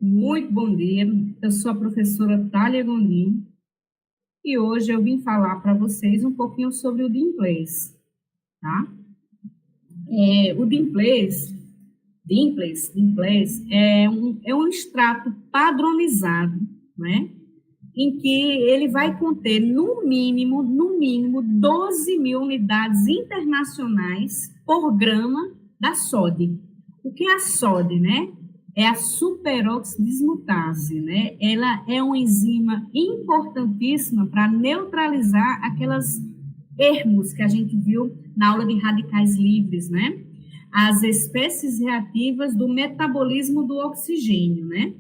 Muito bom dia, eu sou a professora Thalia Gondim e hoje eu vim falar para vocês um pouquinho sobre o Dimples, tá? O Dimples é um extrato padronizado, né? Em que ele vai conter, no mínimo 12 mil unidades internacionais por grama da sódio. O que é a sódio, né? É a superoxidismutase, né? Ela é uma enzima importantíssima para neutralizar aquelas ermos que a gente viu na aula de radicais livres, né? As espécies reativas do metabolismo do oxigênio, né?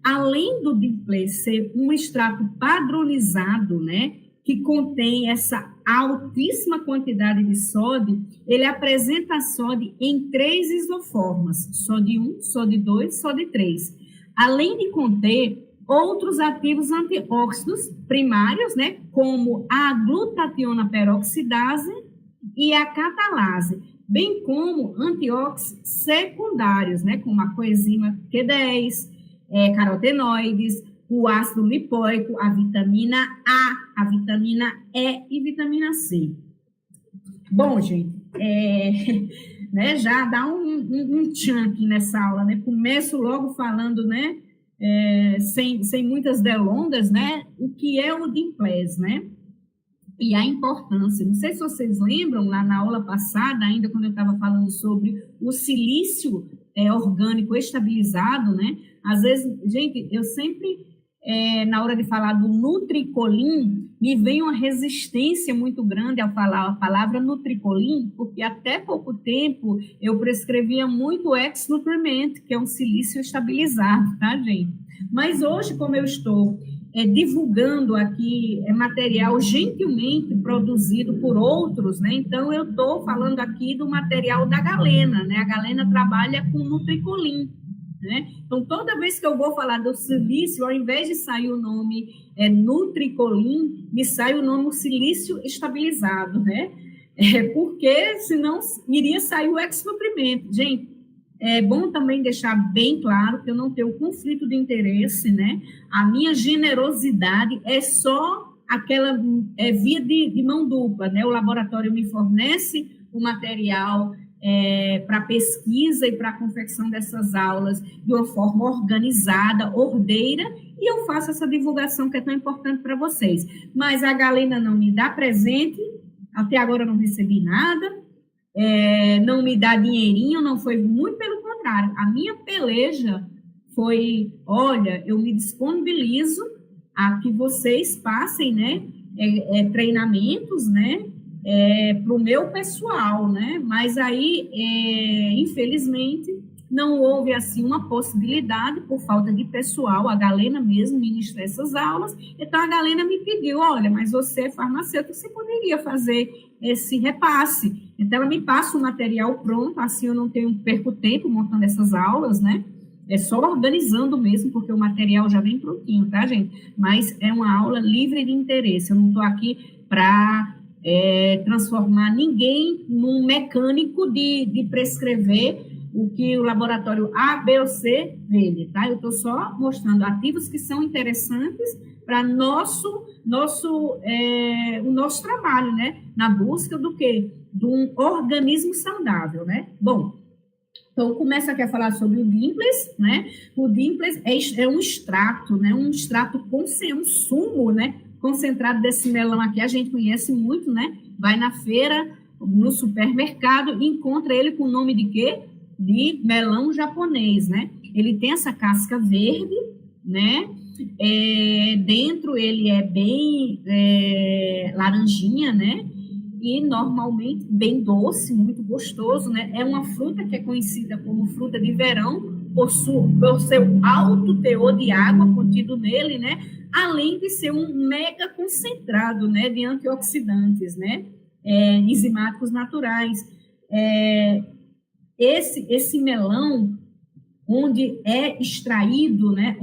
Além do Dimples ser um extrato padronizado, né, que contém essa altíssima quantidade de sódio, ele apresenta a sódio em 3 isoformas, sódio 1, sódio 2, sódio 3, além de conter outros ativos antióxidos primários, né, como a glutationa peroxidase e a catalase, bem como antióxidos secundários, né, como a coenzima Q10, carotenoides, o ácido lipoico, a vitamina A, a vitamina E e vitamina C. Bom, gente, né, já dá um tchan aqui nessa aula, né? Começo logo falando, né, sem muitas delongas, né, o que é o Dimples, né? E a importância. Não sei se vocês lembram, lá na aula passada, ainda quando eu estava falando sobre o silício orgânico estabilizado, né? Às vezes, gente, eu sempre, na hora de falar do Nutricolim, me vem uma resistência muito grande ao falar a palavra Nutricolim, porque até pouco tempo eu prescrevia muito ex-nutriment, que é um silício estabilizado, tá, gente? Mas hoje, como eu estou divulgando aqui material gentilmente produzido por outros, né? Então, eu estou falando aqui do material da Galena, né? A Galena trabalha com Nutricolim, né? Então, toda vez que eu vou falar do silício, ao invés de sair o nome Nutricolim, me sai o nome silício estabilizado, né? Porque senão iria sair o ex-nutrimento. Gente, é bom também deixar bem claro que eu não tenho conflito de interesse, né? A minha generosidade é só aquela via de mão dupla, né? O laboratório me fornece o material para pesquisa e para a confecção dessas aulas de uma forma organizada, ordeira, e eu faço essa divulgação que é tão importante para vocês. Mas a Galena não me dá presente, até agora eu não recebi nada, não me dá dinheirinho, não foi, muito pelo contrário, a minha peleja foi, olha, eu me disponibilizo a que vocês passem, né, treinamentos, né, para o meu pessoal, né, mas aí, infelizmente, não houve, assim, uma possibilidade, por falta de pessoal, a Galena mesmo ministra essas aulas, então a Galena me pediu, olha, mas você é farmacêutico, você poderia fazer esse repasse. Então, ela me passa o material pronto, assim eu não perco tempo montando essas aulas, né? É só organizando mesmo, porque o material já vem prontinho, tá, gente? Mas é uma aula livre de interesse, eu não estou aqui para transformar ninguém num mecânico de prescrever o que o laboratório A, B ou C vende, tá? Eu estou só mostrando ativos que são interessantes para o nosso trabalho, né? Na busca do quê? De um organismo saudável, né? Bom, então começa aqui a falar sobre o Dimples, né? O Dimples é um extrato, né? Um extrato um sumo, né? Concentrado desse melão aqui, a gente conhece muito, né? Vai na feira, no supermercado, e encontra ele com o nome de quê? De melão japonês, né? Ele tem essa casca verde, né? Dentro ele é bem laranjinha, né? E normalmente bem doce, muito gostoso, né? É uma fruta que é conhecida como fruta de verão por seu alto teor de água contido nele, né? Além de ser um mega concentrado, né? De antioxidantes, né? Enzimáticos naturais. Esse melão, onde é extraído, né,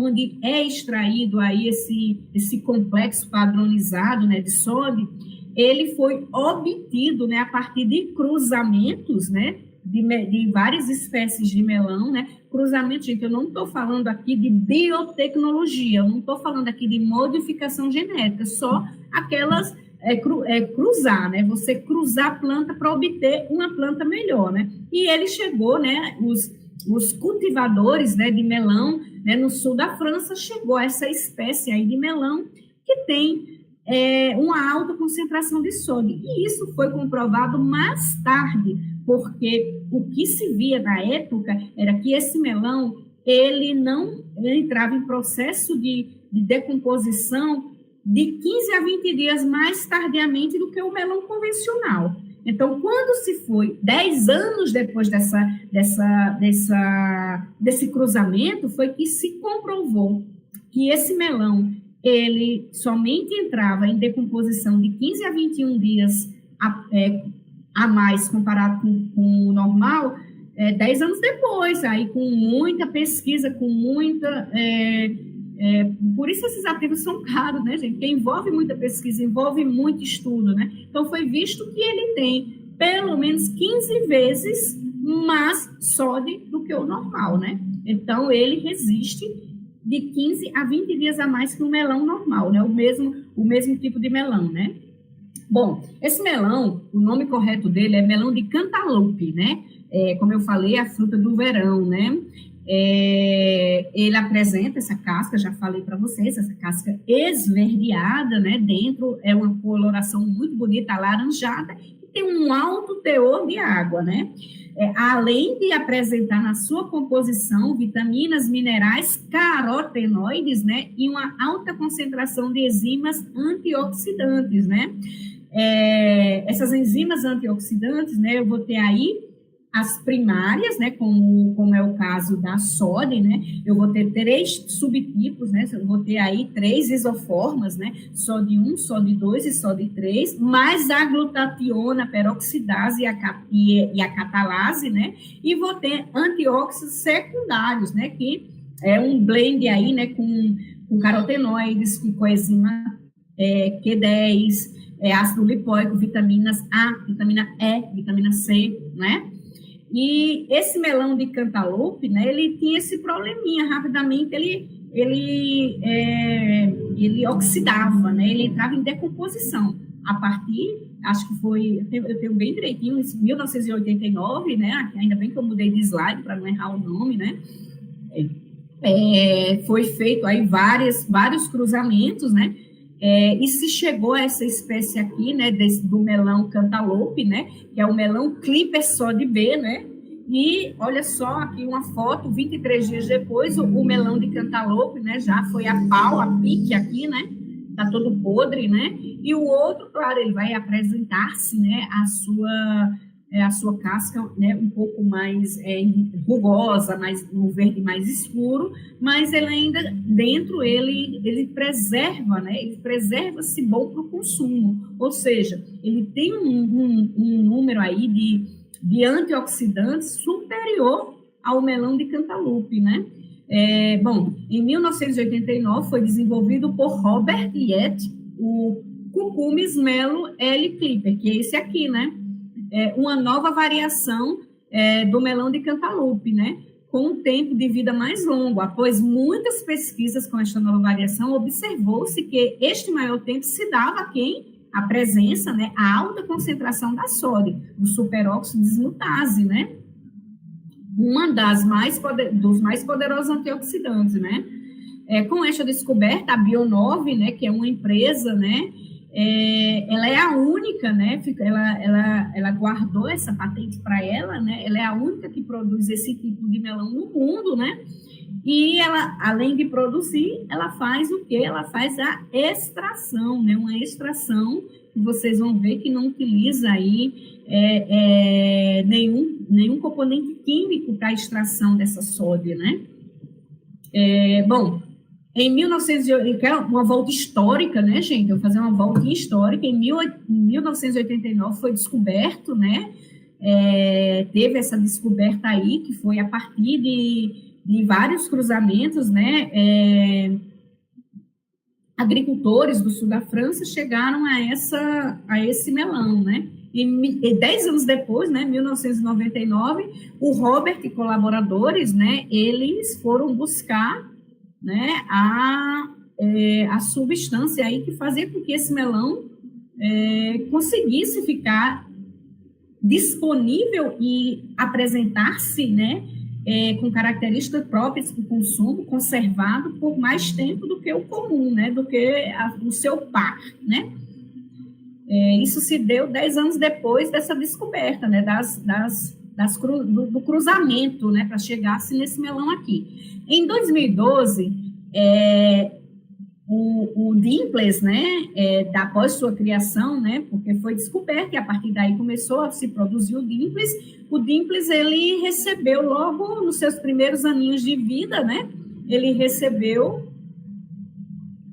aí esse complexo padronizado, né, de sódio, ele foi obtido, né, a partir de cruzamentos, né, de várias espécies de melão, né? Cruzamento, gente, eu não estou falando aqui de biotecnologia, eu não estou falando aqui de modificação genética, só aquelas cruzar, né? Você cruzar a planta para obter uma planta melhor, né? E ele chegou, né? Os cultivadores, né, de melão, né, no sul da França, chegou essa espécie aí de melão que tem uma alta concentração de sódio. E isso foi comprovado mais tarde, porque o que se via na época era que esse melão, ele entrava em processo de decomposição de 15 a 20 dias mais tardiamente do que o melão convencional. Então, quando se foi 10 anos depois desse cruzamento, foi que se comprovou que esse melão, ele somente entrava em decomposição de 15 a 21 dias a mais comparado com o normal, 10 anos depois, aí com muita pesquisa, com muita... por isso esses ativos são caros, né, gente? Porque envolve muita pesquisa, envolve muito estudo, né? Então, foi visto que ele tem pelo menos 15 vezes mais sódio do que o normal, né? Então, ele resiste de 15 a 20 dias a mais que o melão normal, né? O mesmo tipo de melão, né? Bom, esse melão, o nome correto dele é melão de cantaloupe, né? Como eu falei, a fruta do verão, né? Ele apresenta essa casca, já falei para vocês, essa casca esverdeada, né? Dentro é uma coloração muito bonita, alaranjada, e tem um alto teor de água, né? Além de apresentar na sua composição vitaminas, minerais, carotenoides, né? E uma alta concentração de enzimas antioxidantes, né? Essas enzimas antioxidantes, né? Eu vou ter aí as primárias, né, como é o caso da SOD, né, eu vou ter 3 subtipos, né, eu vou ter aí 3 isoformas, né, SOD 1, SOD 2 e SOD 3, mais a glutationa, peroxidase e a catalase, né, e vou ter antióxidos secundários, né, que é um blend aí, né, com carotenoides, com coenzima Q10, ácido lipóico, vitaminas A, vitamina E, vitamina C, né? E esse melão de cantaloupe, né, ele tinha esse probleminha, rapidamente ele oxidava, né, ele entrava em decomposição. A partir, acho que foi, eu tenho bem direitinho, em 1989, né, ainda bem que eu mudei de slide para não errar o nome, né, foi feito aí vários cruzamentos, né, e se chegou a essa espécie aqui, né, do melão cantaloupe, né, que é o melão Clipper Sod B, né, e olha só aqui uma foto, 23 dias depois, o melão de cantaloupe, né, já foi a pau, a pique aqui, né, tá todo podre, né, e o outro, claro, ele vai apresentar-se, né, a sua casca, né, um pouco mais rugosa, um verde mais escuro, mas ele ainda, dentro, ele preserva, né, ele preserva-se bom para o consumo, ou seja, ele tem um número aí de antioxidantes superior ao melão de cantaloupe, né. Bom, em 1989 foi desenvolvido por Robert Yett o Cucumis Melo L. Clipper, que é esse aqui, né, uma nova variação do melão de cantaloupe, né, com um tempo de vida mais longo. Após muitas pesquisas com esta nova variação, observou-se que este maior tempo se dava a quem? A presença, né, a alta concentração da sódio, do superóxido dismutase, né, dos mais poderosos antioxidantes, né. Com esta descoberta, a Bionove, né, que é uma empresa, né, ela é a única, né, ela guardou essa patente para ela, né, ela é a única que produz esse tipo de melão no mundo, né, e ela, além de produzir, ela faz o quê? Ela faz a extração, né, uma extração que vocês vão ver que não utiliza aí nenhum componente químico para a extração dessa sódio, né. Bom, em 1980, uma volta histórica, né, gente? Eu vou fazer uma volta histórica. Em 1989 foi descoberto, né? Teve essa descoberta aí, que foi a partir de vários cruzamentos, né? Agricultores do sul da França chegaram a esse melão, né? E 10 anos depois, né, 1999, o Robert e colaboradores, né, eles foram buscar, né, a substância aí que fazia com que esse melão conseguisse ficar disponível e apresentar-se, né, com características próprias para o consumo, conservado por mais tempo do que o comum, né, do que o seu par, né. Isso se deu 10 anos depois dessa descoberta, né, do cruzamento, né, para chegar-se nesse melão aqui. Em 2012, o Dimples, né, após sua criação, né, porque foi descoberto e a partir daí começou a se produzir o Dimples, ele recebeu logo nos seus primeiros aninhos de vida, né, ele recebeu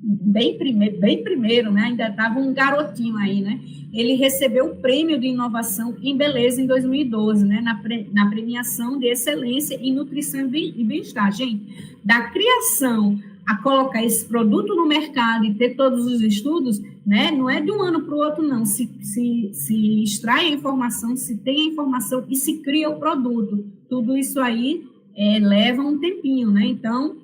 bem primeiro, né, ainda estava um garotinho aí, né, ele recebeu o prêmio de inovação em beleza em 2012, né, na premiação de excelência em nutrição e bem-estar. Gente, da criação a colocar esse produto no mercado e ter todos os estudos, né, não é de um ano para o outro, não. Se extrai a informação, se tem a informação e se cria o produto. Tudo isso aí leva um tempinho, né? Então,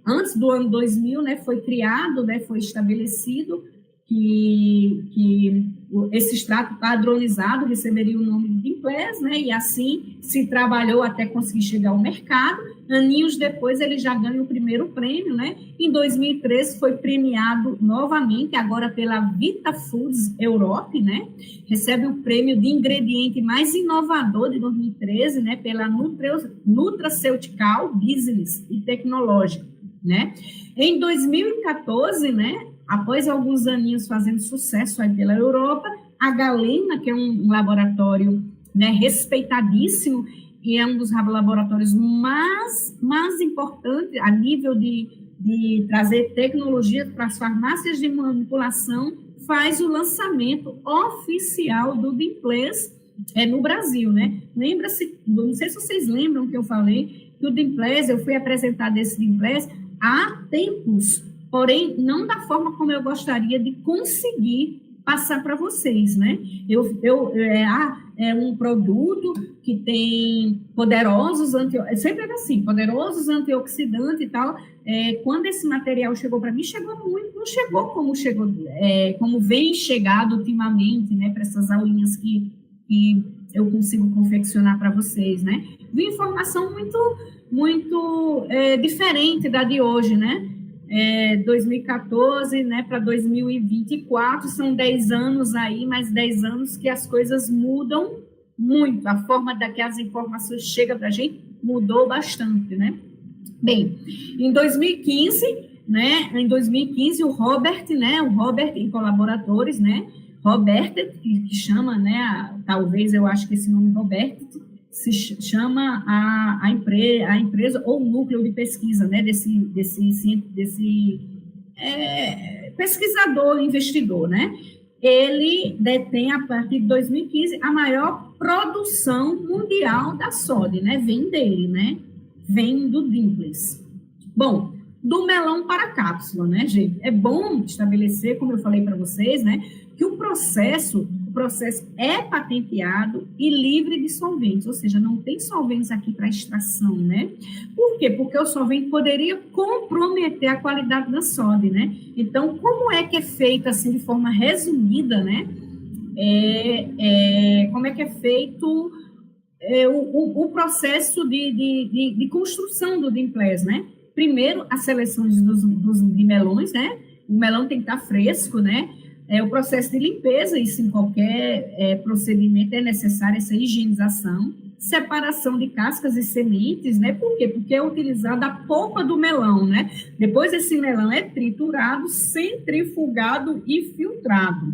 antes do ano 2000, né, foi criado, né, foi estabelecido que esse extrato padronizado receberia o nome de Dimples, né, e assim se trabalhou até conseguir chegar ao mercado. Aninhos depois, ele já ganha o primeiro prêmio, né? Em 2013, foi premiado novamente, agora pela Vita Foods Europe, né? Recebe o prêmio de ingrediente mais inovador de 2013, né? Pela Nutraceutical Business e Tecnológico, né? Em 2014, né? Após alguns aninhos fazendo sucesso aí pela Europa, a Galena, que é um laboratório, né, respeitadíssimo, e é um dos laboratórios mais importantes a nível de trazer tecnologia para as farmácias de manipulação, faz o lançamento oficial do Dimples no Brasil, né? Lembra-se, não sei se vocês lembram que eu falei que o Dimples, eu fui apresentar esse Dimples há tempos, porém, não da forma como eu gostaria de conseguir passar para vocês, né? É um produto que tem poderosos sempre era assim, poderosos antioxidantes e tal. Quando esse material chegou para mim, chegou muito, não chegou como vem chegado ultimamente, né? Para essas aulinhas que eu consigo confeccionar para vocês, né? Vi informação muito diferente da de hoje, né? 2014, né, para 2024, são 10 anos aí, mais 10 anos que as coisas mudam muito, a forma que as informações chegam para a gente mudou bastante, né? Bem, em 2015, né, o Robert e colaboradores, né, Robert, que chama, né, talvez eu acho que esse nome Robert se chama a empresa ou o núcleo de pesquisa, né, desse pesquisador, investidor, né? Ele detém, a partir de 2015, a maior produção mundial da soda, né? Vem dele, né? Vem do Dimples. Bom, do melão para a cápsula, né, gente? É bom estabelecer, como eu falei para vocês, né, que o processo é patenteado e livre de solventes, ou seja, não tem solventes aqui para extração, né? Por quê? Porque o solvente poderia comprometer a qualidade da soda, né? Então, como é que é feito, assim, de forma resumida, né? Como é que é feito o processo de construção do Dimples, né? Primeiro, as seleções de melões, né? O melão tem que estar fresco, né? O processo de limpeza, isso em qualquer procedimento é necessário, essa higienização, separação de cascas e sementes, né? Por quê? Porque é utilizada a polpa do melão, né? Depois esse melão é triturado, centrifugado e filtrado.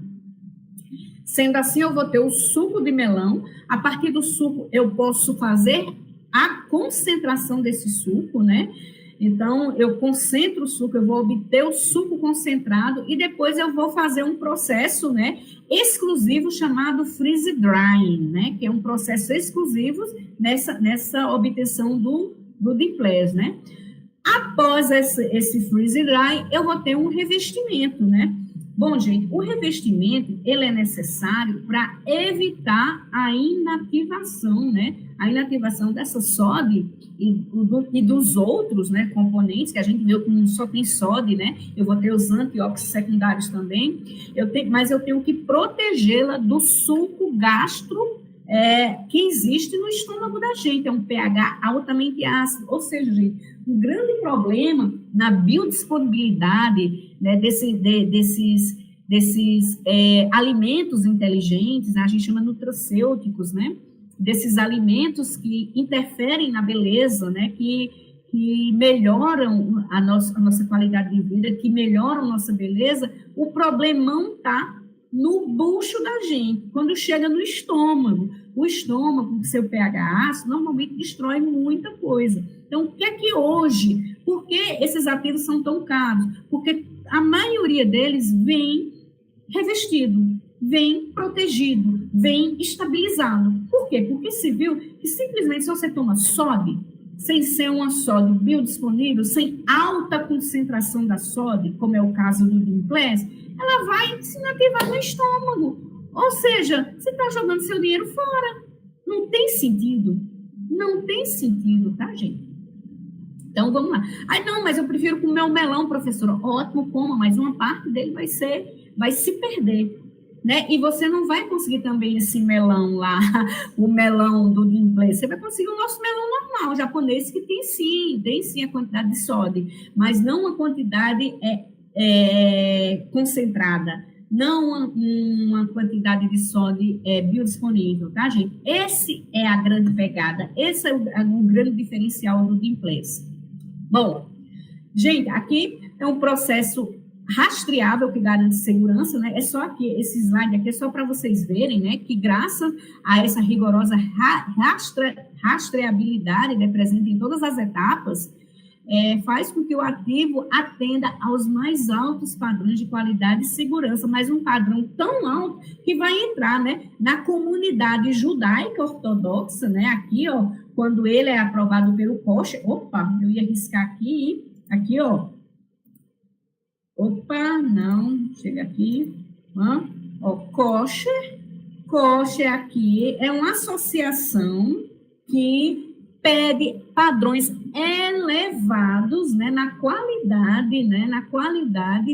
Sendo assim, eu vou ter o suco de melão. A partir do suco, eu posso fazer a concentração desse suco, né? Então, eu concentro o suco, eu vou obter o suco concentrado e depois eu vou fazer um processo, né, exclusivo chamado freeze drying, né, que é um processo exclusivo nessa obtenção do Dimples, né. Após esse freeze drying, eu vou ter um revestimento, né. Bom, gente, o revestimento, ele é necessário para evitar a inativação, né? A inativação dessa sódio e dos outros, né, componentes, que a gente viu que não só tem sódio, né? Eu vou ter os antióxidos secundários também, mas eu tenho que protegê-la do suco gastro que existe no estômago da gente, é um pH altamente ácido, ou seja, gente, um grande problema na biodisponibilidade, né, desses alimentos inteligentes, né, a gente chama nutracêuticos, né, desses alimentos que interferem na beleza, né, que melhoram a nossa qualidade de vida, que melhoram a nossa beleza, o problemão está no bucho da gente, quando chega no estômago. O estômago, com seu pH ácido, normalmente destrói muita coisa. Então, o que é que hoje, por que esses ativos são tão caros? Porque a maioria deles vem revestido, vem protegido, vem estabilizado. Por quê? Porque se viu que simplesmente se você toma sódio, sem ser uma sódio biodisponível, sem alta concentração da sódio, como é o caso do Dimples, ela vai se inativar no estômago. Ou seja, você está jogando seu dinheiro fora. Não tem sentido. Não tem sentido, tá, gente? Então, vamos lá. Não, mas eu prefiro comer um melão, professora. Ótimo, coma, mas uma parte dele vai se perder, né? E você não vai conseguir também esse melão lá, o melão do Dimples. Você vai conseguir o nosso melão normal, o japonês, que tem sim a quantidade de sódio, mas não uma quantidade concentrada, não uma quantidade de sódio biodisponível, tá, gente? Esse é a grande pegada, esse é o grande diferencial do Dimples. Bom, gente, aqui é um processo rastreável que garante segurança, né? É só aqui, esse slide aqui é só para vocês verem, né, que graças a essa rigorosa rastreabilidade, né, presente em todas as etapas, faz com que o ativo atenda aos mais altos padrões de qualidade e segurança, mas um padrão tão alto que vai entrar, né, na comunidade judaica ortodoxa, né, aqui, ó, quando ele é aprovado pelo kosher, opa, eu ia riscar aqui, ó, opa, não, chega aqui, ó, kosher aqui é uma associação que pede padrões elevados, né, na qualidade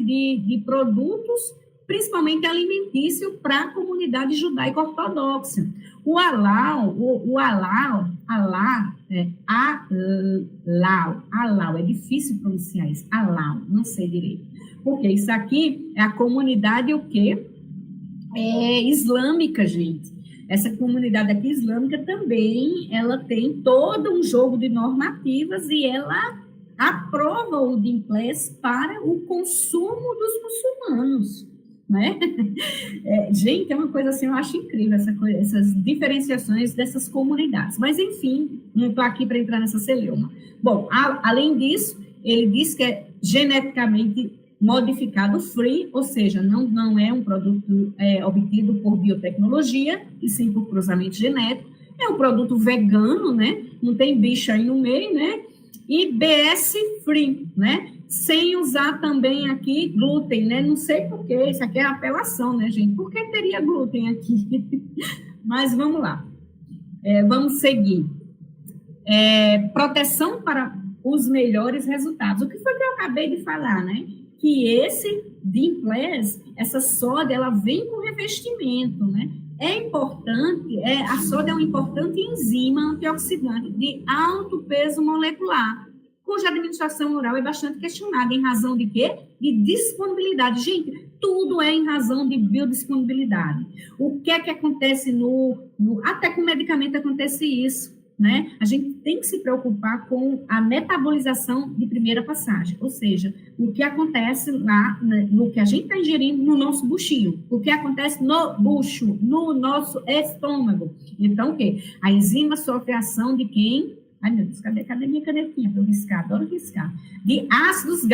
de produtos, principalmente alimentício, para a comunidade judaica ortodoxa. O halal, é difícil pronunciar isso, halal, não sei direito, porque isso aqui é a comunidade o quê? Islâmica, gente. Essa comunidade aqui islâmica também, ela tem todo um jogo de normativas e ela aprova o Dimples para o consumo dos muçulmanos, né? Gente, é uma coisa assim, eu acho incrível essas diferenciações dessas comunidades. Mas, enfim, não estou aqui para entrar nessa celeuma. Bom, além disso, ele diz que é geneticamente modificado free, ou seja, não é um produto obtido por biotecnologia, e sim por cruzamento genético. É um produto vegano, né? Não tem bicho aí no meio, né? E BS free, né? Sem usar também aqui glúten, né? Não sei por quê, isso aqui é apelação, né, gente? Por que teria glúten aqui? Mas vamos lá. Vamos seguir. Proteção para os melhores resultados. O que foi que eu acabei de falar, né? Que esse Dimples, essa soda, ela vem com revestimento, né? É importante, a soda é um importante enzima antioxidante de alto peso molecular, cuja administração oral é bastante questionada, em razão de quê? De disponibilidade. Gente, tudo é em razão de biodisponibilidade. O que é que acontece até com medicamento acontece isso, né? A gente tem que se preocupar com a metabolização de primeira passagem, ou seja, o que acontece lá, no que a gente está ingerindo no nosso buchinho, o que acontece no bucho, no nosso estômago. Então, o quê? A enzima sofre ação de quem? Ai, meu Deus, cadê minha canetinha para eu riscar? Adoro riscar. De ácidos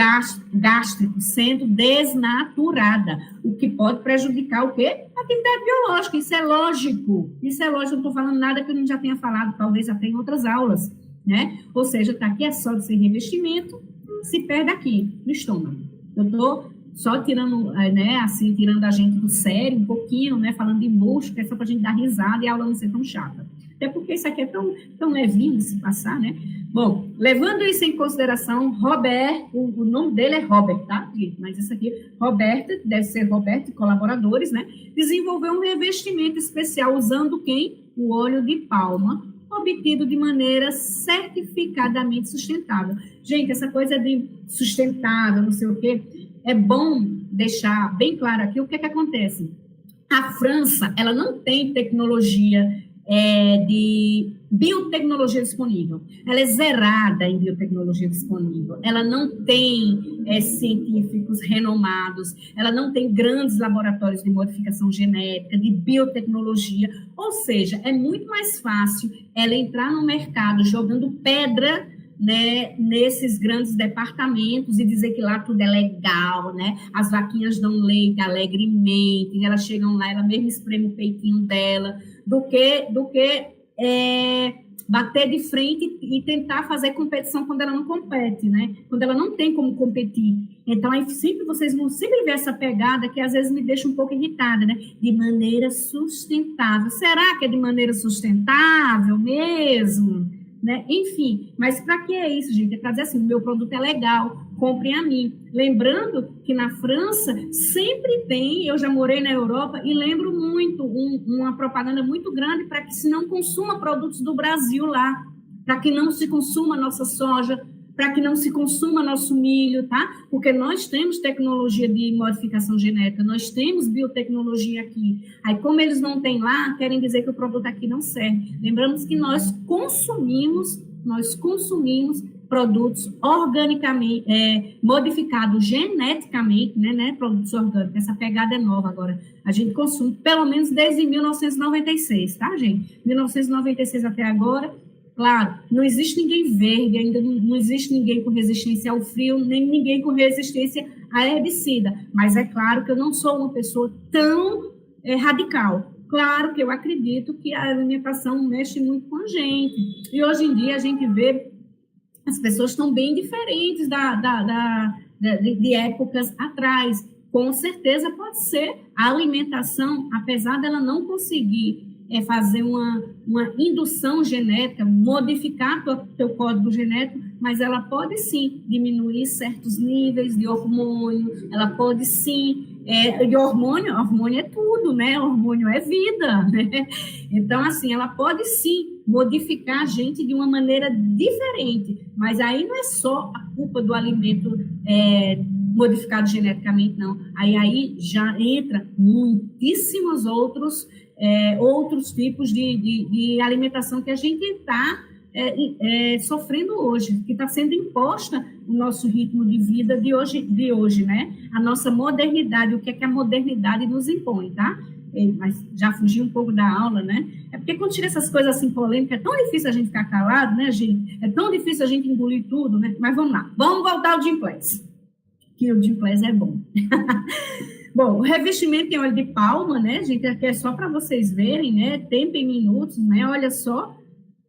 gástricos sendo desnaturada, o que pode prejudicar o quê? A atividade biológica. Isso é lógico. Não estou falando nada que eu não já tenha falado, talvez até em outras aulas, né? Ou seja, está aqui é só de sem revestimento, se perde aqui, no estômago. Eu estou só tirando, né, assim, tirando a gente do sério um pouquinho, né, falando de bucho, que é só para a gente dar risada e a aula não ser tão chata. Até porque isso aqui é tão levinho de se passar, né? Bom, levando isso em consideração, Roberto, o nome dele é Robert, tá? Mas isso aqui, Roberto, deve ser Roberto e colaboradores, né? Desenvolveu um revestimento especial usando quem? O óleo de palma, obtido de maneira certificadamente sustentável. Gente, essa coisa de sustentável, não sei o quê, é bom deixar bem claro aqui o que acontece. A França, ela não tem tecnologia de biotecnologia disponível. Ela é zerada em biotecnologia disponível. Ela não tem científicos renomados, ela não tem grandes laboratórios de modificação genética, de biotecnologia, ou seja, é muito mais fácil ela entrar no mercado jogando pedra, né, nesses grandes departamentos e dizer que lá tudo é legal, né? As vaquinhas dão leite alegremente, elas chegam lá, ela mesma espreme o peitinho dela, do que bater de frente e tentar fazer competição quando ela não compete, né? Quando ela não tem como competir. Então, aí vocês vão sempre ver essa pegada que às vezes me deixa um pouco irritada, né? De maneira sustentável. Será que é de maneira sustentável mesmo? Né? Enfim, mas para que é isso, gente? É para dizer assim, o meu produto é legal, comprem a mim. Lembrando que na França sempre tem, eu já morei na Europa e lembro muito, uma propaganda muito grande para que se não consuma produtos do Brasil lá, para que não se consuma nossa soja, para que não se consuma nosso milho, tá? Porque nós temos tecnologia de modificação genética, nós temos biotecnologia aqui. Aí, como eles não têm lá, querem dizer que o produto aqui não serve. Lembramos que nós consumimos produtos organicamente, modificados geneticamente, né, produtos orgânicos. Essa pegada é nova agora. A gente consome pelo menos desde 1996, tá, gente? 1996 até agora. Claro, não existe ninguém verde, ainda não existe ninguém com resistência ao frio, nem ninguém com resistência a herbicida. Mas é claro que eu não sou uma pessoa tão radical. Claro que eu acredito que a alimentação mexe muito com a gente. E hoje em dia a gente vê as pessoas estão bem diferentes de épocas atrás. Com certeza pode ser a alimentação, apesar dela não conseguir fazer uma indução genética, modificar teu código genético, mas ela pode sim diminuir certos níveis de hormônio, ela pode sim, de hormônio é tudo, né? Hormônio é vida, né? Então, assim, ela pode sim modificar a gente de uma maneira diferente, mas aí não é só a culpa do alimento modificado geneticamente, não. Aí já entra muitíssimos outros tipos de alimentação que a gente está sofrendo hoje, que está sendo imposta o nosso ritmo de vida de hoje, né? A nossa modernidade, o que é que a modernidade nos impõe, tá? Mas já fugi um pouco da aula, né? É porque quando tira essas coisas assim polêmicas, é tão difícil a gente ficar calado, né, gente? É tão difícil a gente engolir tudo, né? Mas vamos lá, vamos voltar ao Gymplex, que o Gymplex é bom. Bom, o revestimento em óleo de palma, né, gente, aqui é só para vocês verem, né, tempo em minutos, né, olha só,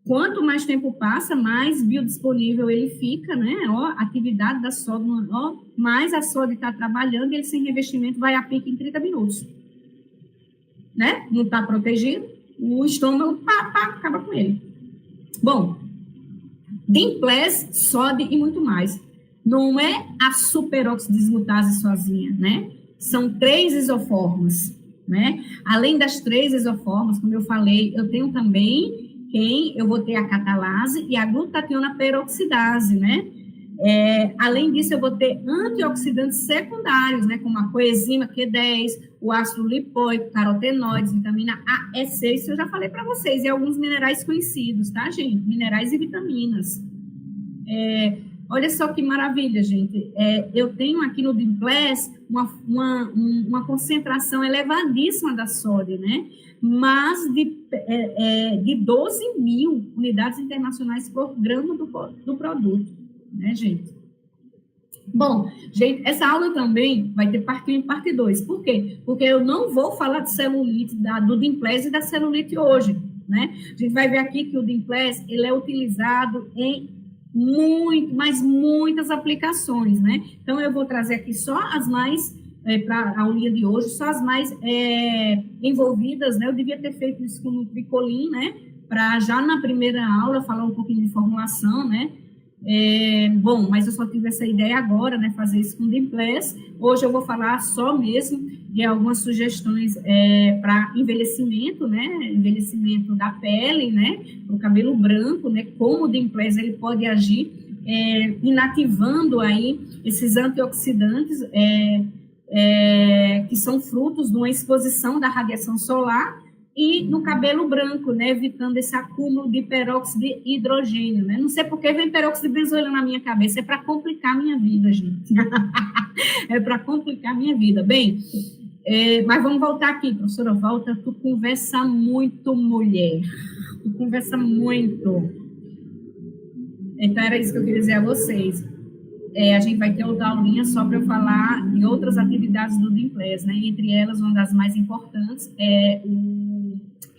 quanto mais tempo passa, mais biodisponível ele fica, né, ó, a atividade da soda, ó, mais a soda está trabalhando e ele sem revestimento vai a pique em 30 minutos, né, não está protegido, o estômago, acaba com ele. Bom, Gymplex, soda e muito mais. Não é a superoxidismutase sozinha, né? São 3 isoformas, né? Além das 3 isoformas, como eu falei, eu tenho também eu vou ter a catalase e a glutationa peroxidase, né? Além disso, eu vou ter antioxidantes secundários, né? Como a coenzima Q10, o ácido lipoico, carotenoides, vitamina A, E6, isso eu já falei para vocês, e alguns minerais conhecidos, tá, gente? Minerais e vitaminas. Olha só que maravilha, gente. Eu tenho aqui no Gymplex uma concentração elevadíssima da sódio, né? Mas de 12 mil unidades internacionais por grama do produto, né, gente? Bom, gente, essa aula também vai ter parte 1 e parte 2. Por quê? Porque eu não vou falar de celulite, do Gymplex e da celulite hoje, né? A gente vai ver aqui que o Gymplex, ele é utilizado em muito, mas muitas aplicações, né? Então, eu vou trazer aqui só as mais, para a aulinha de hoje, só as mais envolvidas, né? Eu devia ter feito isso com o Tricolim, né? Para já na primeira aula falar um pouquinho de formulação, né? Bom, mas eu só tive essa ideia agora, né, fazer isso com o Dimpless. Hoje eu vou falar só mesmo de algumas sugestões para envelhecimento, né, envelhecimento da pele, né, o cabelo branco, né, como o Dimpless ele pode agir inativando aí esses antioxidantes que são frutos de uma exposição da radiação solar, e no cabelo branco, né, evitando esse acúmulo de peróxido de hidrogênio, né? Não sei por que vem peróxido de benzoína na minha cabeça, é para complicar a minha vida, gente. É para complicar a minha vida. Bem, mas vamos voltar aqui, professora, volta, tu conversa muito, mulher. Tu conversa muito. Então, era isso que eu queria dizer a vocês. A gente vai ter outra aulinha só para eu falar de outras atividades do Dimpless, né? Entre elas, uma das mais importantes é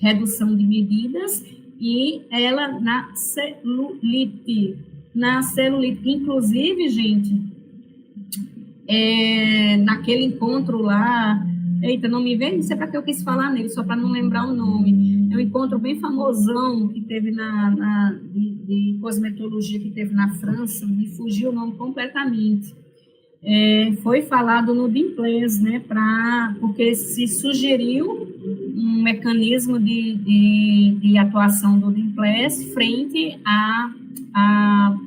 redução de medidas e ela na celulite. Inclusive, gente, naquele encontro lá, eita, não me vem, não sei para que eu quis falar nele, só para não lembrar o nome. É um encontro bem famosão que teve de cosmetologia que teve na França, me fugiu o nome completamente. Foi falado no Dimpless, né, porque se sugeriu um mecanismo de atuação do Dimpless frente à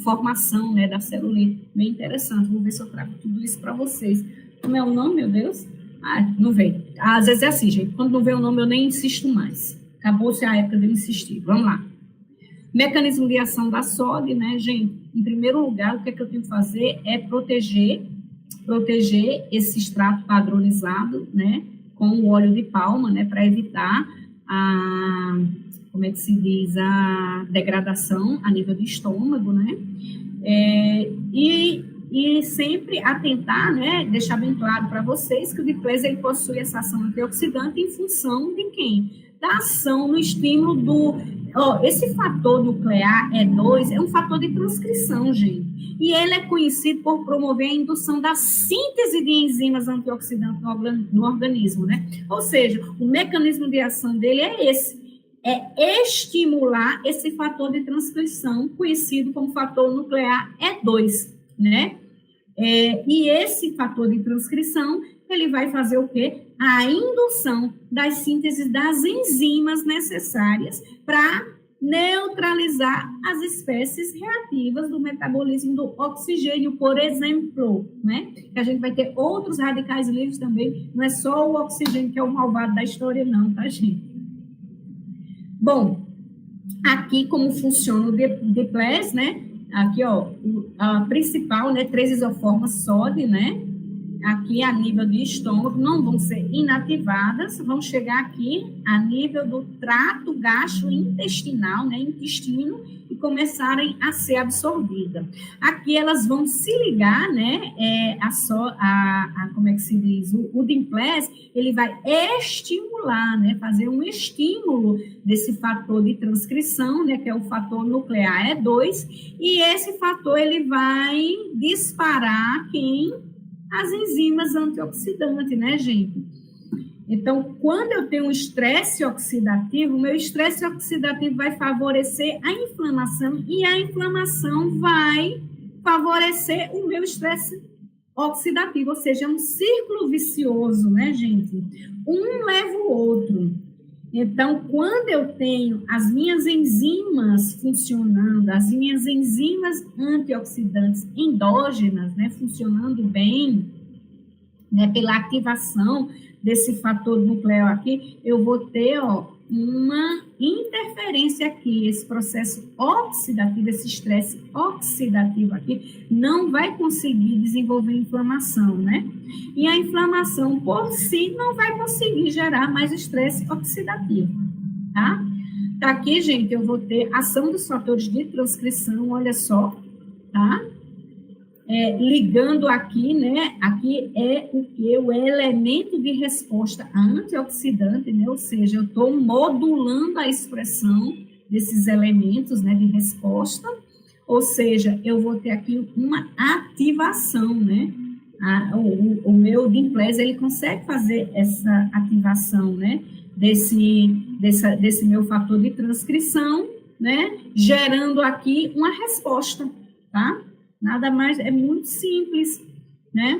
formação, né, da celulite. Bem interessante, vou ver se eu trago tudo isso para vocês. Como é o nome, meu Deus? Não veio. Às vezes é assim, gente, quando não vê o nome eu nem insisto mais. Acabou-se a época de eu insistir. Vamos lá. Mecanismo de ação da SOD, né, gente? Em primeiro lugar, o que eu tenho que fazer é proteger esse extrato padronizado, né, com o óleo de palma, né, para evitar como é que se diz, a degradação a nível do estômago, né, e sempre atentar, né, deixar bem claro para vocês que o Dimpless ele possui essa ação antioxidante em função de quem? Da ação no estímulo esse fator nuclear E2 é um fator de transcrição, gente. E ele é conhecido por promover a indução da síntese de enzimas antioxidantes no organismo, né? Ou seja, o mecanismo de ação dele é esse. É estimular esse fator de transcrição, conhecido como fator nuclear E2, né? E esse fator de transcrição, ele vai fazer o quê? A indução das sínteses das enzimas necessárias para neutralizar as espécies reativas do metabolismo do oxigênio, por exemplo, né? Que a gente vai ter outros radicais livres também, não é só o oxigênio que é o malvado da história, não, tá, gente? Bom, aqui como funciona o Dimpless, né? Aqui, ó, a principal, né, 3 isoformas SOD, né, aqui a nível de estômago, não vão ser inativadas, vão chegar aqui a nível do trato gastrointestinal, né, intestino, e começarem a ser absorvidas. Aqui elas vão se ligar, né, como é que se diz, o Dimpless, ele vai estimular, né, fazer um estímulo desse fator de transcrição, né, que é o fator nuclear E2, e esse fator, ele vai disparar as enzimas antioxidantes, né, gente? Então, quando eu tenho um estresse oxidativo, o meu estresse oxidativo vai favorecer a inflamação e a inflamação vai favorecer o meu estresse oxidativo, ou seja, é um círculo vicioso, né, gente? Um leva o outro. Então, quando eu tenho as minhas enzimas funcionando, as minhas enzimas antioxidantes endógenas, né, funcionando bem, né, pela ativação desse fator nuclear aqui, eu vou ter, uma interferência aqui, esse processo oxidativo, esse estresse oxidativo aqui, não vai conseguir desenvolver inflamação, né? E a inflamação por si não vai conseguir gerar mais estresse oxidativo, tá? Tá aqui, gente, eu vou ter ação dos fatores de transcrição, olha só, tá? Ligando aqui, né? Aqui é o que? O elemento de resposta antioxidante, né? Ou seja, eu estou modulando a expressão desses elementos, né, de resposta. ou seja, eu vou ter aqui uma ativação, né? O meu Dimples, ele consegue fazer essa ativação, né? Desse meu fator de transcrição, né? Gerando aqui uma resposta, tá? Nada mais, é muito simples, né?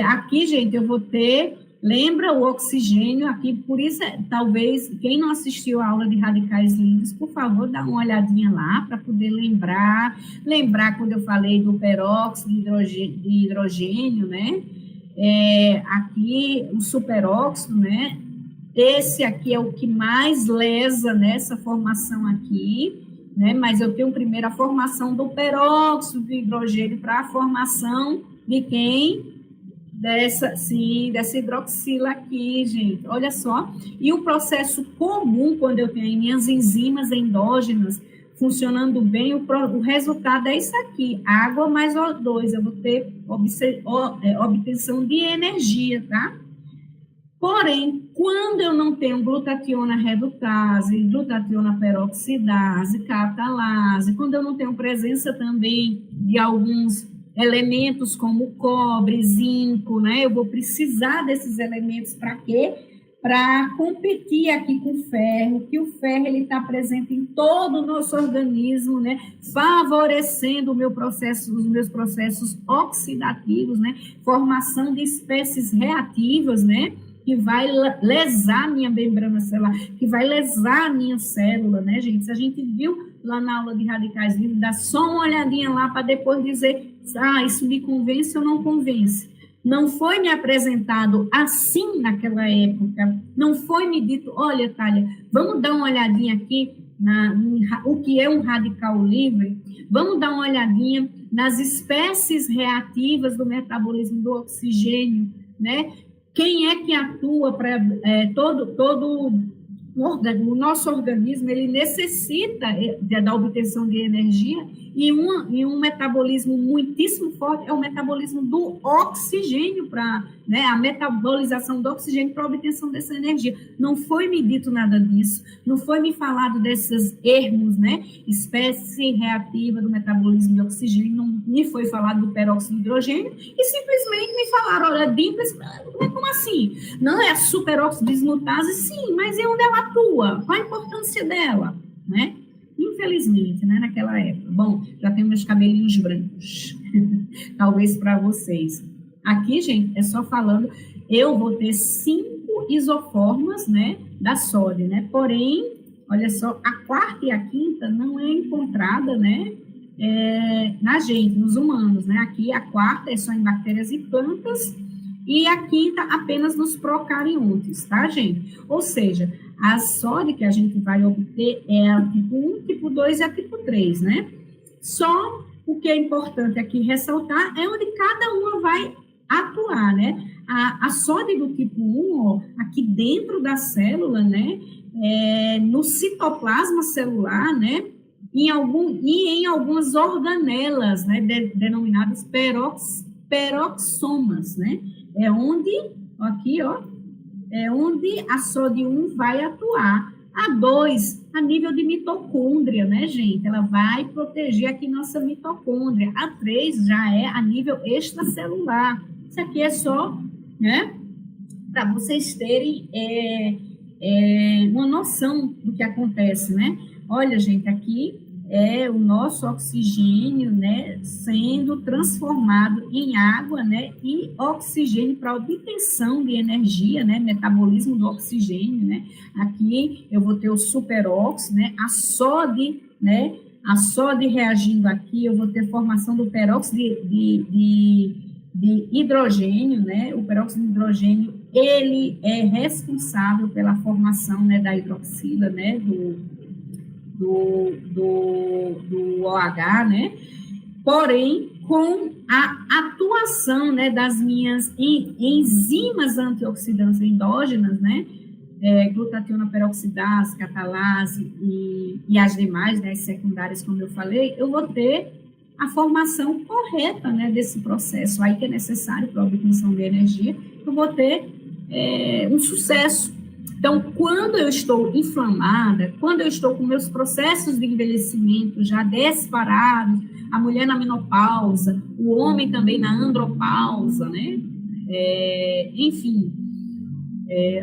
Aqui, gente, eu vou ter, lembra o oxigênio aqui, por isso, talvez, quem não assistiu a aula de radicais livres, por favor, dá uma olhadinha lá, para poder lembrar quando eu falei do peróxido de hidrogênio, né? Aqui, o superóxido, né? Esse aqui é o que mais lesa nessa formação aqui, né? Mas eu tenho primeiro a formação do peróxido de hidrogênio para a formação de quem? Dessa hidroxila aqui, gente, olha só. E o processo comum, quando eu tenho minhas enzimas endógenas funcionando bem, o resultado é isso aqui, água mais O2, eu vou ter obtenção de energia, tá? Porém, quando eu não tenho glutationa redutase, glutationa peroxidase, catalase, quando eu não tenho presença também de alguns elementos como cobre, zinco, né? Eu vou precisar desses elementos para quê? Para competir aqui com o ferro, que o ferro ele está presente em todo o nosso organismo, né? Favorecendo os meus processos oxidativos, né? Formação de espécies reativas, né? Que vai lesar minha membrana celular, que vai lesar a minha célula, né, gente? Se a gente viu lá na aula de radicais livres, dá só uma olhadinha lá para depois dizer, isso me convence ou não convence. Não foi me apresentado assim naquela época, não foi me dito, olha, Thalia, vamos dar uma olhadinha aqui o que é um radical livre, vamos dar uma olhadinha nas espécies reativas do metabolismo do oxigênio, né? Quem é que atua para o nosso organismo, ele necessita da obtenção de energia e um metabolismo muitíssimo forte é o metabolismo do oxigênio, né, a metabolização do oxigênio para a obtenção dessa energia. Não foi me dito nada disso, não foi me falado desses ermos, né, espécie reativa do metabolismo de oxigênio, não me foi falado do peróxido de hidrogênio e simplesmente me falaram, olha, Dimples, como assim? Não é a superóxido dismutase? Sim, mas e onde ela atua? Qual a importância dela, né? Infelizmente, né, naquela época. Bom, já tenho meus cabelinhos brancos, talvez para vocês. Aqui, gente, é só falando, eu vou ter 5 isoformas, né, da sódio, né? Porém, olha só, a quarta e a quinta não é encontrada, né, na gente, nos humanos, né? Aqui a quarta é só em bactérias e plantas, e a quinta apenas nos procariontes, tá, gente? Ou seja, a sódio que a gente vai obter é a tipo 1, tipo 2 e a tipo 3, né? Só o que é importante aqui ressaltar é onde cada uma vai atuar, né? A sódio do tipo 1, ó, aqui dentro da célula, né? No citoplasma celular, né? E em algumas organelas, né? Denominadas peroxomas, né? É onde, aqui, ó, é onde a sódio 1 vai atuar. A 2, a nível de mitocôndria, né, gente? Ela vai proteger aqui nossa mitocôndria. A 3 já é a nível extracelular. Isso aqui é só, né, para vocês terem uma noção do que acontece, né? Olha, gente, aqui é o nosso oxigênio, né, sendo transformado em água, né, e oxigênio para obtenção de energia, né, metabolismo do oxigênio, né. Aqui eu vou ter o superóxido, né, a sódio, né, a sódio reagindo aqui, eu vou ter formação do peróxido de hidrogênio, né, o peróxido de hidrogênio, ele é responsável pela formação, né, da hidroxila, né, do OH, né? Porém, com a atuação, né, das minhas enzimas antioxidantes endógenas, né, glutationa peroxidase, catalase e as demais, né, as secundárias, como eu falei, eu vou ter a formação correta, né, desse processo aí que é necessário para a obtenção de energia, eu vou ter um sucesso. Então, quando eu estou inflamada, quando eu estou com meus processos de envelhecimento já disparados, a mulher na menopausa, o homem também na andropausa, né? Enfim,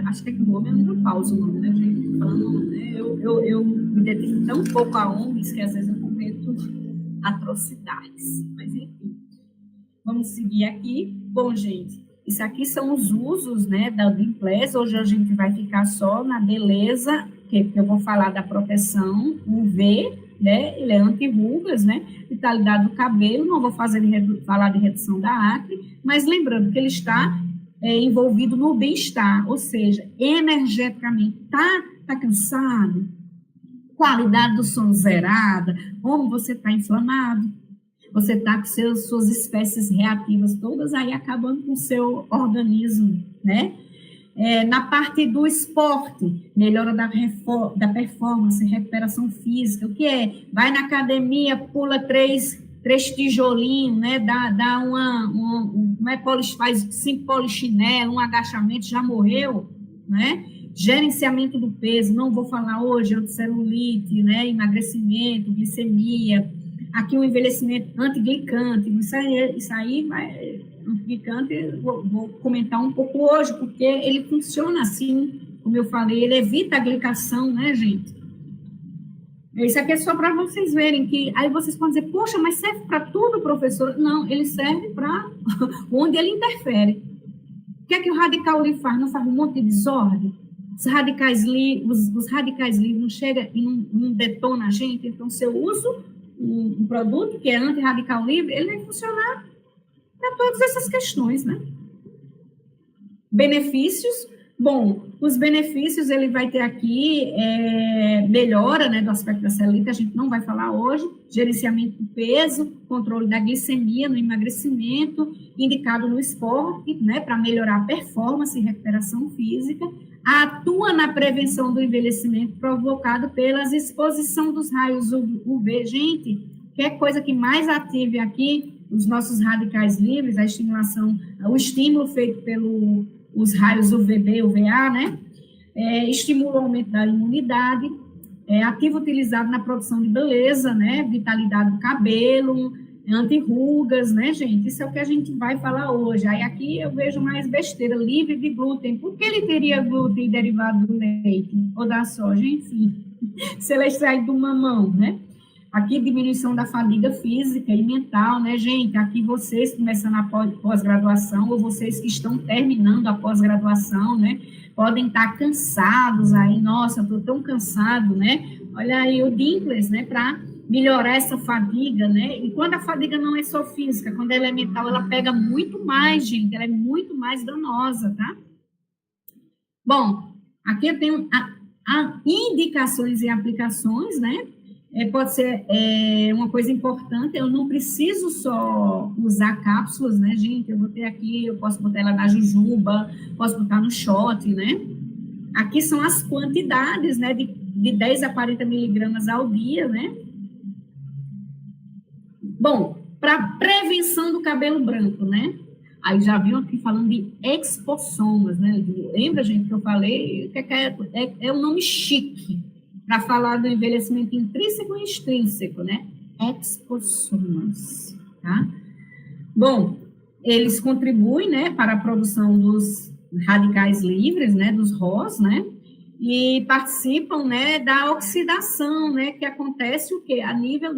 acho que é que o homem é andropausa o nome, né, gente? Falando, né? Eu me dedico tão pouco a homens que às vezes eu cometo atrocidades. Mas, enfim, vamos seguir aqui. Bom, gente, isso aqui são os usos, né, da Dimpless. Hoje a gente vai ficar só na beleza, que eu vou falar da proteção UV, né, ele é anti-rugas, né, vitalidade do cabelo, não vou falar de redução da acne, mas lembrando que ele está envolvido no bem-estar, ou seja, energeticamente, tá cansado, qualidade do sono zerada, como você está inflamado, você está com suas espécies reativas todas aí acabando com o seu organismo, né? Na parte do esporte, melhora da performance, recuperação física, o que é? Vai na academia, pula três tijolinhos, né? Dá faz 5 polichinelo, um agachamento, já morreu, né? Gerenciamento do peso, não vou falar hoje, anticelulite, né? Emagrecimento, glicemia, aqui o envelhecimento antiglicante, isso aí antiglicante, vou comentar um pouco hoje, porque ele funciona assim, como eu falei, ele evita a glicação, né, gente? Isso aqui é só para vocês verem que, aí vocês podem dizer, poxa, mas serve para tudo, professor? Não, ele serve para onde ele interfere. O que é que o radical livre faz? Não faz um monte de desordem? Os radicais livres não chegam e não detonam a gente, então se eu uso um produto que é anti-radical livre, ele vai funcionar para todas essas questões, né? Benefícios, bom, os benefícios ele vai ter aqui melhora, né, do aspecto da celulite, a gente não vai falar hoje, gerenciamento do peso, controle da glicemia no emagrecimento, indicado no esporte, né, para melhorar a performance e recuperação física, atua na prevenção do envelhecimento provocado pela exposição dos raios UV. Gente, que coisa que mais ative aqui os nossos radicais livres, a estimulação, o estímulo feito pelos raios UVB, UVA, né? Estimula o aumento da imunidade, ativo utilizado na produção de beleza, né? Vitalidade do cabelo, anti-rugas, né, gente? Isso é o que a gente vai falar hoje. Aí aqui eu vejo mais besteira, livre de glúten. Por que ele teria glúten derivado do leite ou da soja? Enfim, se ele é extraído do mamão, né? Aqui, diminuição da fadiga física e mental, né, gente? Aqui vocês começando a pós-graduação ou vocês que estão terminando a pós-graduação, né? Podem estar cansados aí, nossa, eu estou tão cansado, né? Olha aí o Dimpless, né, para melhorar essa fadiga, né? E quando a fadiga não é só física, quando ela é mental, ela pega muito mais, gente, ela é muito mais danosa, tá? Bom, aqui eu tenho indicações e aplicações, né? Pode ser uma coisa importante, eu não preciso só usar cápsulas, né, gente? Eu vou ter aqui, eu posso botar ela na jujuba, posso botar no shot, né? Aqui são as quantidades, né, de 10 a 40 miligramas ao dia, né? Bom, para prevenção do cabelo branco, né? Aí já viu aqui falando de expossomas, né? Lembra, gente, que eu falei que é um nome chique para falar do envelhecimento intrínseco e extrínseco, né? Expossomas, tá? Bom, eles contribuem, né, para a produção dos radicais livres, né, dos ROS, né? E participam, né, da oxidação, né, que acontece o quê? A nível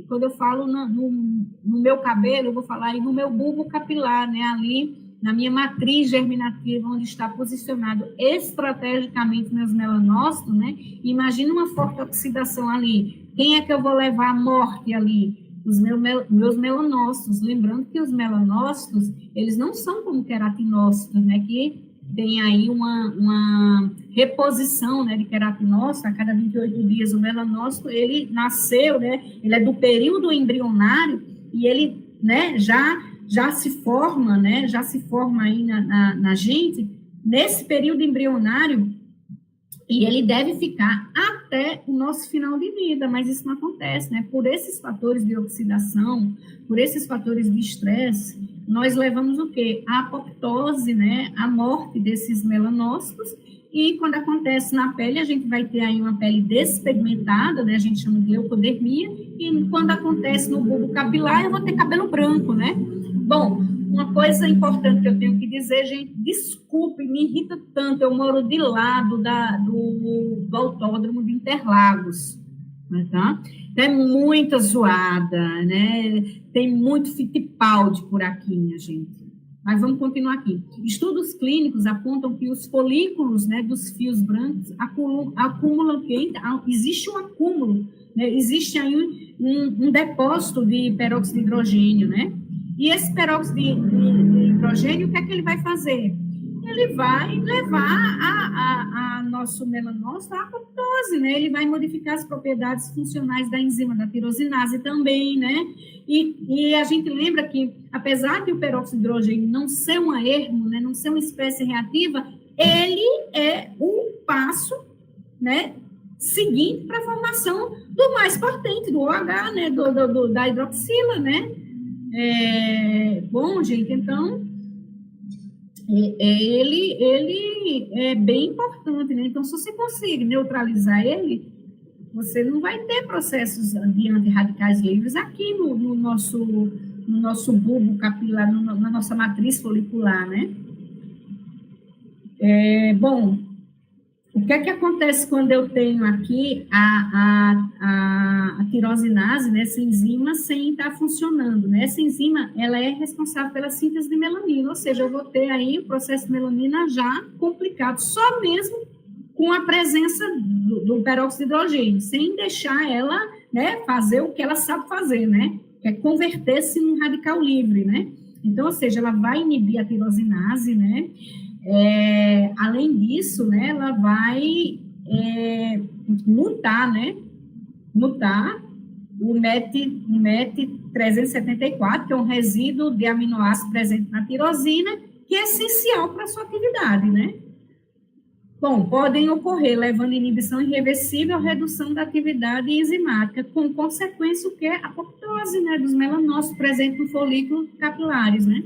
quando eu falo no meu cabelo, eu vou falar aí no meu bulbo capilar, né, ali na minha matriz germinativa, onde está posicionado estrategicamente meus melanócitos, né, imagina uma forte oxidação ali, quem é que eu vou levar à morte ali? Os meus melanócitos, lembrando que os melanócitos, eles não são como queratinócitos, né, que tem aí uma reposição, né, de queratinócito, a cada 28 dias o melanócito, ele nasceu, né, ele é do período embrionário e ele, né, já se forma, né, já se forma aí na gente, nesse período embrionário, e ele deve ficar até o nosso final de vida, mas isso não acontece, né, por esses fatores de oxidação, por esses fatores de estresse, nós levamos o quê? A apoptose, né, a morte desses melanócitos, e quando acontece na pele, a gente vai ter aí uma pele despigmentada, né, a gente chama de leucodermia, e quando acontece no bulbo capilar, eu vou ter cabelo branco, né? Bom, uma coisa importante que eu tenho que dizer, gente, desculpe, me irrita tanto, eu moro de lado do autódromo de Interlagos, né, tá? É muita zoada, né? Tem muito Fittipaldi por aqui, minha gente. Mas vamos continuar aqui. Estudos clínicos apontam que os folículos, né, dos fios brancos acumulam existe um acúmulo, né? Existe aí um depósito de peróxido de hidrogênio, né? E esse peróxido de hidrogênio, o que é que ele vai fazer? Ele vai levar a nosso melanócito à apoptose, né? Ele vai modificar as propriedades funcionais da enzima da tirosinase também, né? E a gente lembra que, apesar de o peróxido de hidrogênio não ser um ermo, né, não ser uma espécie reativa, ele é um passo, né, seguinte para a formação do mais potente, do OH, né, da hidroxila, né? Bom, gente, então, ele é bem importante, né? Então, se você conseguir neutralizar ele, você não vai ter processos de antirradicais livres aqui no nosso bulbo capilar, na nossa matriz folicular, né? Bom, o que é que acontece quando eu tenho aqui a tirosinase, né, essa enzima, sem estar funcionando, né? Essa enzima, ela é responsável pela síntese de melanina, ou seja, eu vou ter aí o processo de melanina já complicado, só mesmo com a presença do peróxido de hidrogênio, sem deixar ela, né, fazer o que ela sabe fazer, né? Que é converter-se em um radical livre, né? Então, ou seja, ela vai inibir a tirosinase, né? Além disso, né, ela vai mutar, né? Mutar o MET374, que é um resíduo de aminoácido presente na tirosina, que é essencial para a sua atividade, né? Bom, podem ocorrer levando inibição irreversível ou redução da atividade enzimática, com consequência o que é a apoptose, né, dos melanócitos presentes no folículo capilares, né?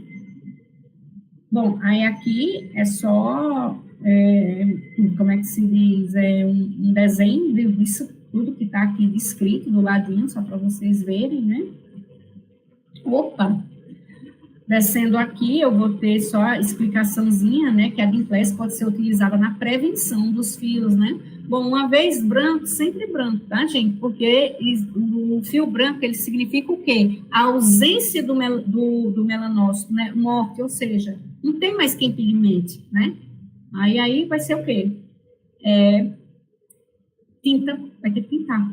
Bom, aí aqui é só, como é que se diz, um desenho disso tudo que está aqui descrito do ladinho, só para vocês verem, né? Opa! Descendo aqui, eu vou ter só a explicaçãozinha, né, que a Dimples pode ser utilizada na prevenção dos fios, né? Bom, uma vez branco, sempre branco, tá, gente? Porque o fio branco, ele significa o quê? A ausência do melanócito, né? Morte, ou seja, não tem mais quem pigmente, né? Aí vai ser o quê? Tinta, vai ter que pintar.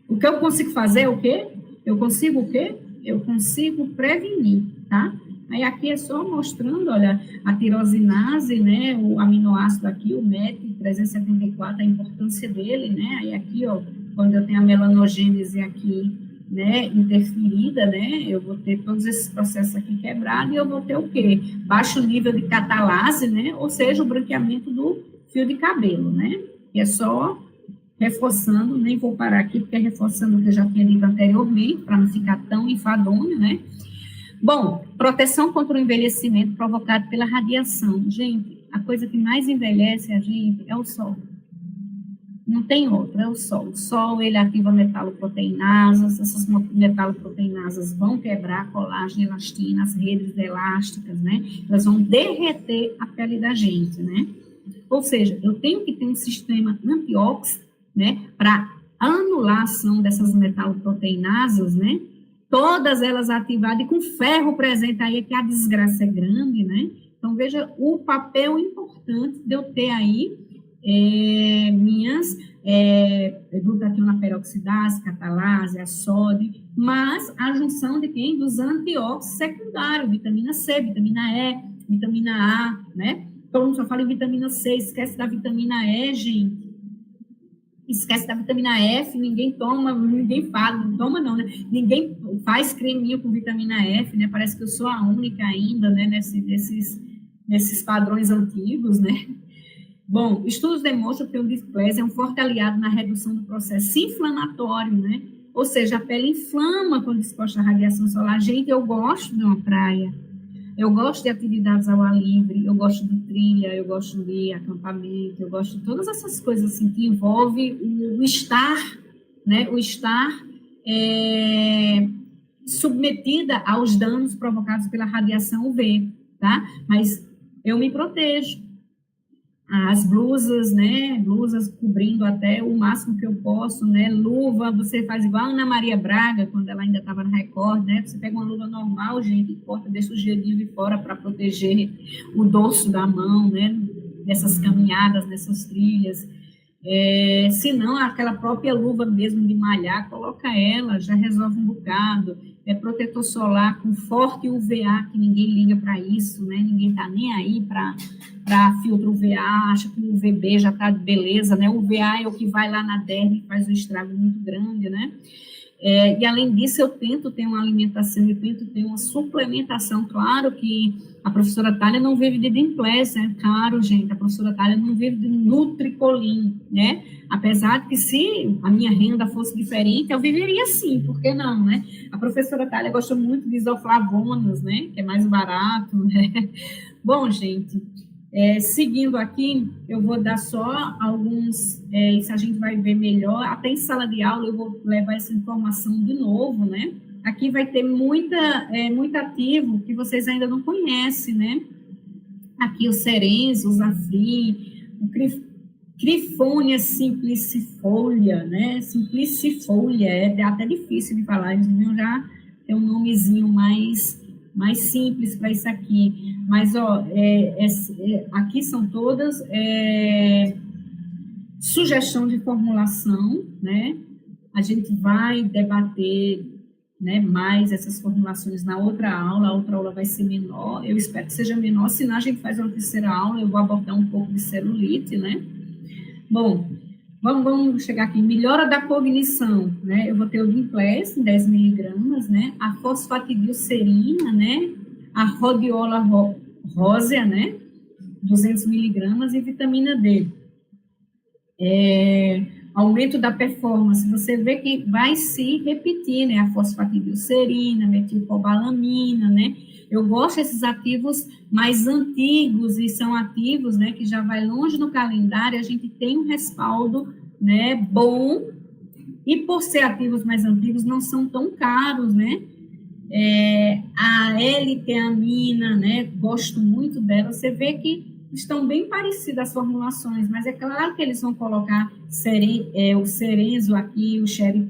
O que eu consigo fazer é o quê? Eu consigo o quê? Eu consigo prevenir, tá? Aí aqui é só mostrando, olha, a tirosinase, né, o aminoácido aqui, o MET374, a importância dele, né, aí aqui, ó, quando eu tenho a melanogênese aqui, né, interferida, né, eu vou ter todos esses processos aqui quebrados e eu vou ter o quê? Baixo nível de catalase, né, ou seja, o branqueamento do fio de cabelo, né, que é só reforçando, nem vou parar aqui, porque é reforçando o que eu já tinha dito anteriormente, para não ficar tão enfadonho, né. Bom, proteção contra o envelhecimento provocado pela radiação. Gente, a coisa que mais envelhece a gente é o sol. Não tem outra, é o sol. O sol, ele ativa metaloproteinasas, essas metaloproteinasas vão quebrar colágeno e elastina, as redes elásticas, né? Elas vão derreter a pele da gente, né? Ou seja, eu tenho que ter um sistema antióxido, né? Para anular a ação dessas metaloproteinasas, né? Todas elas ativadas e com ferro presente aí, que a desgraça é grande, né? Então, veja o papel importante de eu ter aí minhas glutationa peroxidase, catalase, a sódio, mas a junção de quem? Dos antióxidos secundários, vitamina C, vitamina E, vitamina A, né? Todo mundo só fala em vitamina C, esquece da vitamina E, gente. Esquece da vitamina F, ninguém toma, ninguém fala, não toma não, né? Ninguém faz creminho com vitamina F, né? Parece que eu sou a única ainda, né? Nesses padrões antigos, né? Bom, estudos demonstram que o Dimples é um forte aliado na redução do processo inflamatório, né? Ou seja, a pele inflama quando exposta à radiação solar. Gente, eu gosto de uma praia. Eu gosto de atividades ao ar livre, eu gosto de trilha, eu gosto de acampamento, eu gosto de todas essas coisas assim que envolve o estar, né? O estar submetida aos danos provocados pela radiação UV, tá? Mas eu me protejo. As blusas, né? Blusas cobrindo até o máximo que eu posso, né? Luva, você faz igual a Ana Maria Braga, quando ela ainda estava na Record, né? Você pega uma luva normal, gente, e corta, deixa os dedinhos de fora para proteger o dorso da mão, né? Nessas caminhadas, nessas trilhas. Se não, aquela própria luva mesmo de malhar, coloca ela, já resolve um bocado. Protetor solar com forte UVA, que ninguém liga para isso, né? Ninguém está nem aí para filtro UVA, acha que o UVB já está de beleza, né? O UVA é o que vai lá na derme e faz um estrago muito grande, né? E além disso, eu tento ter uma alimentação, eu tento ter uma suplementação. Claro que a professora Thalia não vive de Dimpless, né? Claro, gente, a professora Thalia não vive de Nutricolin, né? Apesar de que se a minha renda fosse diferente, eu viveria sim, por que não, né? A professora Thalia gosta muito de isoflavonas, né? Que é mais barato, né? Bom, gente, seguindo aqui, eu vou dar só alguns, isso a gente vai ver melhor, até em sala de aula eu vou levar essa informação de novo, né? Aqui vai ter muito ativo que vocês ainda não conhecem, né? Aqui o cerenzo, o zafri, o Crifônia simplicifolia, né? Simplicifolia, é até difícil de falar, eles deviam já ter um nomezinho mais simples para isso aqui. Mas, ó, aqui são todas sugestão de formulação, né? A gente vai debater, né, mais essas formulações na outra aula, a outra aula vai ser menor, eu espero que seja menor, senão a gente faz uma terceira aula, eu vou abordar um pouco de celulite, né? Bom, vamos chegar aqui, melhora da cognição, né? Eu vou ter o Dimpless, 10 miligramas, né? A fosfatidilcerina, né? A rhodiola rósea, né? 200 miligramas e vitamina D. Aumento da performance, você vê que vai se repetir, né? A fosfatidilcerina, metilcobalamina, né? Eu gosto desses ativos mais antigos e são ativos, né? Que já vai longe no calendário, a gente tem um respaldo, né? Bom, e por ser ativos mais antigos, não são tão caros, né? A L-teamina, né? Gosto muito dela, você vê que estão bem parecidas as formulações, mas é claro que eles vão colocar o cerenzo aqui, o Sherry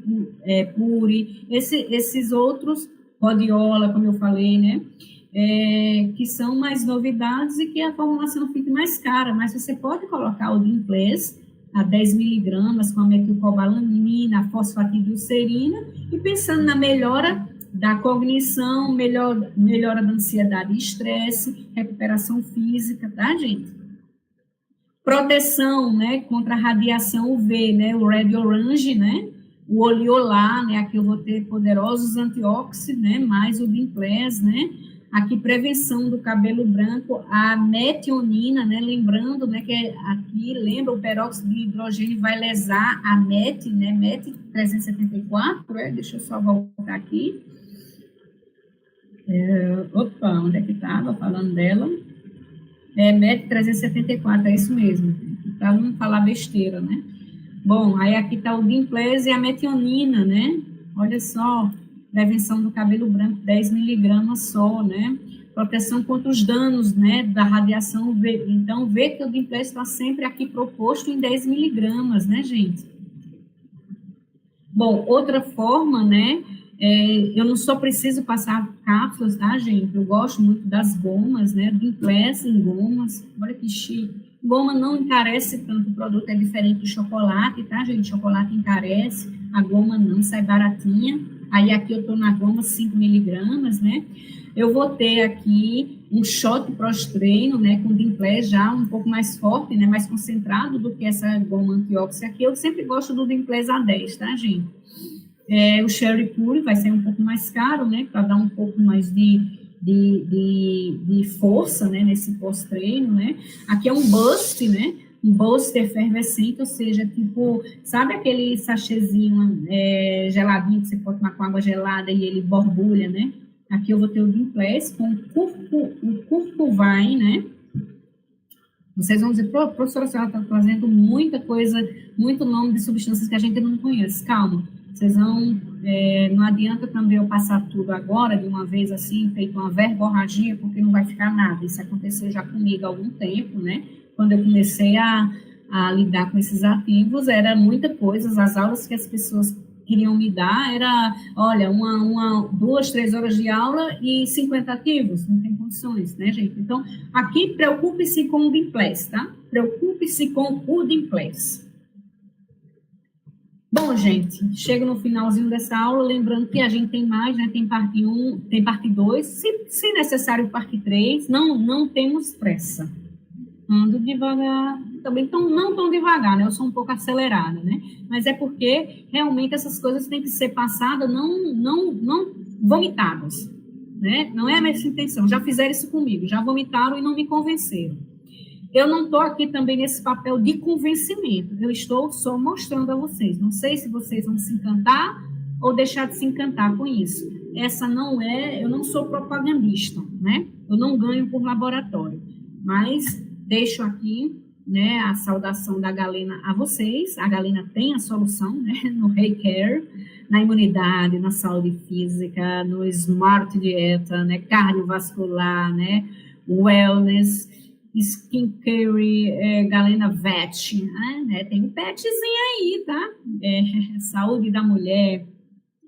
Puri, esses outros, Rhodiola, como eu falei, né? Que são mais novidades e que a formulação fique mais cara, mas você pode colocar o Dimpless a 10 miligramas com a metilcobalamina, a fosfatidilcerina, e pensando na melhora da cognição, melhora da ansiedade e estresse, recuperação física, tá, gente? Proteção, né, contra a radiação UV, né, o Red Orange, né, o Oliolar, né, aqui eu vou ter poderosos antióxidantes, né, mais o Dimpless, né, aqui prevenção do cabelo branco, a metionina, né, lembrando, né, que aqui, lembra, o peróxido de hidrogênio vai lesar a MET, né, MET 374, deixa eu só voltar aqui. Onde é que estava falando dela? MET 374, é isso mesmo, para não falar besteira, né? Bom, aí aqui está o Dimpless e a metionina, né? Olha só, prevenção do cabelo branco, 10 miligramas só, né? Proteção contra os danos, né, da radiação UV. Então, vê que o Dimpless está sempre aqui proposto em 10 miligramas, né, gente? Bom, outra forma, né, eu não só preciso passar cápsulas, tá, gente? Eu gosto muito das gomas, né, Dimpless em gomas, olha que chique. Goma não encarece tanto, o produto é diferente do chocolate, tá, gente? Chocolate encarece, a goma não, sai baratinha. Aí aqui eu tô na goma 5 miligramas, né? Eu vou ter aqui um shot pós-treino, né, com Dimpless já um pouco mais forte, né, mais concentrado do que essa goma antióxidante aqui. Eu sempre gosto do Dimpless A10, tá, gente? O Sherry Puri vai ser um pouco mais caro, né, para dar um pouco mais de força, né, nesse pós-treino, né? Aqui é um Boost, né? Um Boost efervescente, ou seja, tipo, sabe aquele sachêzinho geladinho que você pode tomar com água gelada e ele borbulha, né? Aqui eu vou ter o Dimples com o Curcuvain, né? Vocês vão dizer, professora, a senhora está trazendo muita coisa, muito nome de substâncias que a gente não conhece. Calma, vocês vão, não adianta também eu passar tudo agora, de uma vez assim, feito uma verborragia, porque não vai ficar nada. Isso aconteceu já comigo há algum tempo, né? Quando eu comecei a lidar com esses ativos, era muita coisa, as aulas que as pessoas queriam me dar era, olha, 2, 3 horas de aula e 50 ativos, não tem condições, né, gente? Então, aqui, preocupe-se com o Dimples, tá? Preocupe-se com o Dimples. Bom, gente, chega no finalzinho dessa aula, lembrando que a gente tem mais, né? Tem parte 1, tem parte 2, se necessário, parte 3, não temos pressa. Ando devagar, também não tão devagar, né? Eu sou um pouco acelerada, né? Mas é porque realmente essas coisas têm que ser passadas, não vomitadas, né? Não é a minha intenção. Já fizeram isso comigo, já vomitaram e não me convenceram. Eu não estou aqui também nesse papel de convencimento. Eu estou só mostrando a vocês. Não sei se vocês vão se encantar ou deixar de se encantar com isso. Eu não sou propagandista, né? Eu não ganho por laboratório, mas deixo aqui, né, a saudação da Galena a vocês. A Galena tem a solução, né, no Hey Care, na imunidade, na saúde física, no Smart Dieta, né, cardiovascular, né, wellness, skincare, Galena Vet, né, tem um petzinho aí, tá? Saúde da mulher,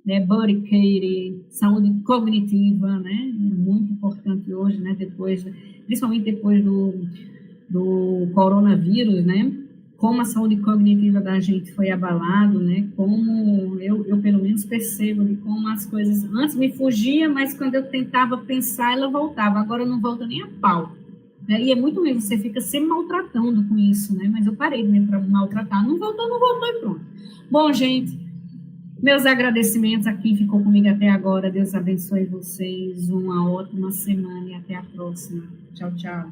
né, body care, saúde cognitiva, né, muito importante hoje, né, principalmente depois do coronavírus, né? Como a saúde cognitiva da gente foi abalada, né? Como eu pelo menos percebo de como as coisas antes me fugia, mas quando eu tentava pensar, ela voltava. Agora não volta nem a pau. Né? E é muito mesmo, você fica se maltratando com isso, né? Mas eu parei de me maltratar. Não voltou e pronto. Bom, gente, meus agradecimentos a quem ficou comigo até agora. Deus abençoe vocês. Uma ótima semana e até a próxima. Tchau, tchau.